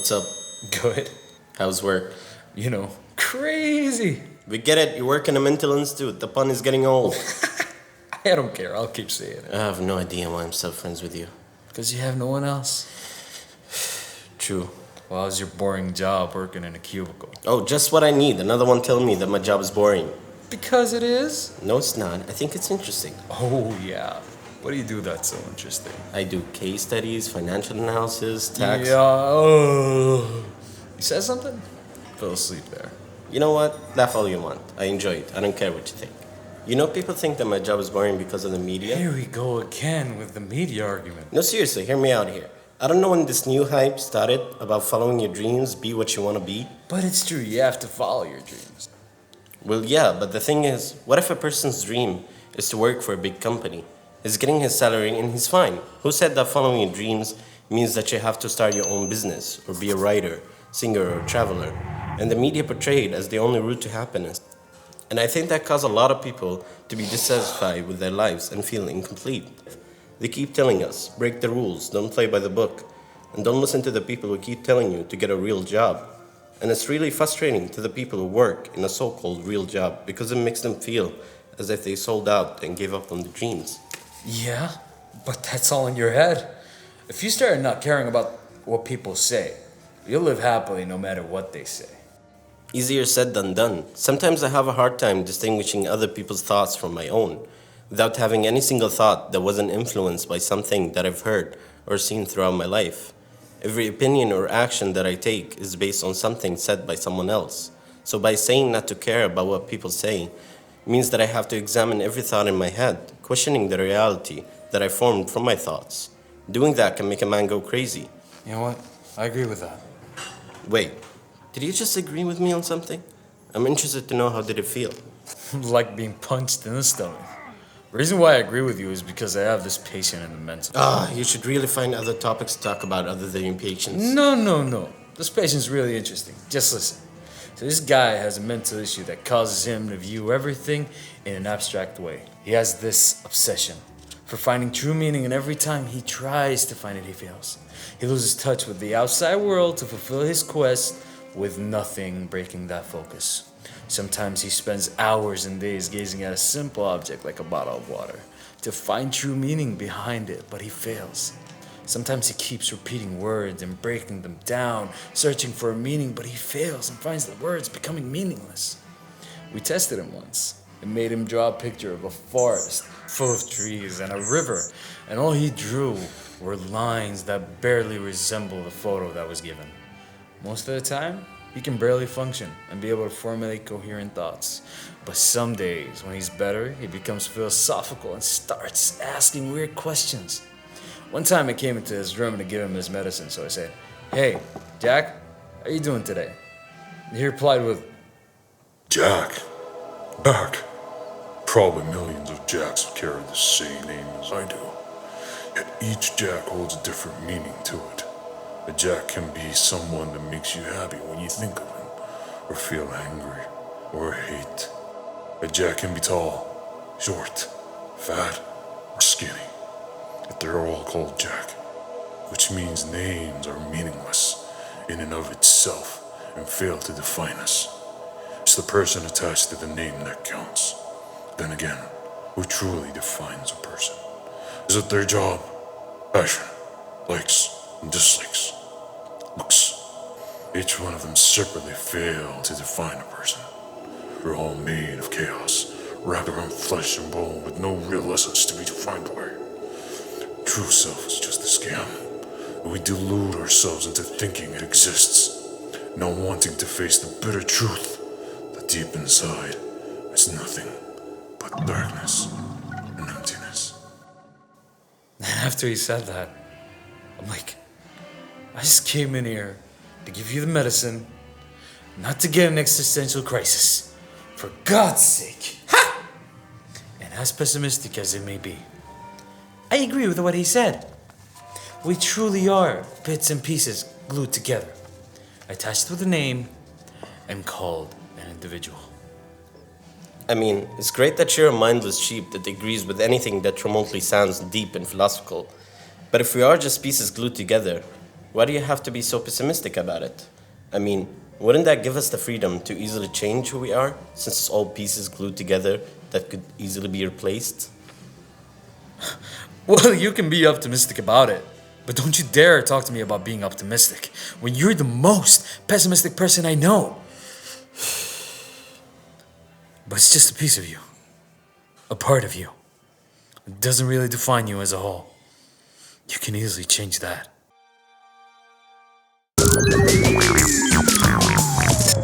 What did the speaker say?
What's up? Good. How's work? Crazy. We get it, you work in a mental institute. The pun is getting old. I don't care. I'll keep saying it. I have no idea why I'm still friends with you. Because you have no one else. True. Well, how's your boring job working in a cubicle? Oh, just what I need. Another one telling me that my job is boring. Because it is? No, it's not. I think it's interesting. Oh, yeah. What do you do that's so interesting? I do case studies, financial analysis, tax. Yeah. Oh. You said something? Fell asleep there. You know what? Laugh all you want. I enjoy it. I don't care what you think. People think that my job is boring because of the media. Here we go again with the media argument. No, seriously, hear me out here. I don't know when this new hype started about following your dreams, be what you want to be. But it's true, you have to follow your dreams. Well, yeah, but the thing is, what if a person's dream is to work for a big company? He's getting his salary and he's fine. Who said that following your dreams means that you have to start your own business or be a writer, singer, or traveler? And the media portray it as the only route to happiness. And I think that caused a lot of people to be dissatisfied with their lives and feel incomplete. They keep telling us, break the rules, don't play by the book, and don't listen to the people who keep telling you to get a real job. And it's really frustrating to the people who work in a so-called real job because it makes them feel as if they sold out and gave up on their dreams. Yeah, but that's all in your head. If you start not caring about what people say, you'll live happily no matter what they say. Easier said than done. Sometimes I have a hard time distinguishing other people's thoughts from my own, without having any single thought that wasn't influenced by something that I've heard or seen throughout my life. Every opinion or action that I take is based on something said by someone else. So by saying not to care about what people say, means that I have to examine every thought in my head, questioning the reality that I formed from my thoughts. Doing that can make a man go crazy. You know what? I agree with that. Wait, did you just agree with me on something? I'm interested to know how did it feel. Like being punched in the stomach. The reason why I agree with you is because I have this patient in the mental. You should really find other topics to talk about other than your patients. No. This patient's really interesting. Just listen. So this guy has a mental issue that causes him to view everything in an abstract way. He has this obsession for finding true meaning, and every time he tries to find it, he fails. He loses touch with the outside world to fulfill his quest, with nothing breaking that focus. Sometimes he spends hours and days gazing at a simple object like a bottle of water to find true meaning behind it, but he fails. Sometimes he keeps repeating words and breaking them down, searching for a meaning, but he fails and finds the words becoming meaningless. We tested him once and made him draw a picture of a forest full of trees and a river, and all he drew were lines that barely resemble the photo that was given. Most of the time, he can barely function and be able to formulate coherent thoughts. But some days, when he's better, he becomes philosophical and starts asking weird questions. One time I came into his room to give him his medicine, so I said, "Hey, Jack, how you doing today?" And he replied with, Jack. Back. Probably millions of Jacks carry the same name as I do. Yet each Jack holds a different meaning to it. A Jack can be someone that makes you happy when you think of him, or feel angry, or hate. A Jack can be tall, short, fat, or skinny. Yet they're all called Jack, which means names are meaningless in and of itself and fail to define us. It's the person attached to the name that counts. Then again, who truly defines a person? Is it their job, passion, likes, and dislikes, looks? Each one of them separately fail to define a person. We're all made of chaos, wrapped around flesh and bone with no real essence to be defined by. True self is just a scam. We delude ourselves into thinking it exists, not wanting to face the bitter truth that deep inside is nothing but darkness and emptiness. After he said that, I'm like, I just came in here to give you the medicine, not to get an existential crisis. For God's sake. Ha! And as pessimistic as it may be, I agree with what he said. We truly are bits and pieces glued together, attached with a name, and called an individual. It's great that you're a mindless sheep that agrees with anything that remotely sounds deep and philosophical. But if we are just pieces glued together, Why do you have to be so pessimistic about it? I mean, wouldn't that give us the freedom to easily change who we are, since it's all pieces glued together that could easily be replaced? Well, you can be optimistic about it, but don't you dare talk to me about being optimistic when you're the most pessimistic person I know. But it's just a piece of you, a part of you. It doesn't really define you as a whole. You can easily change that.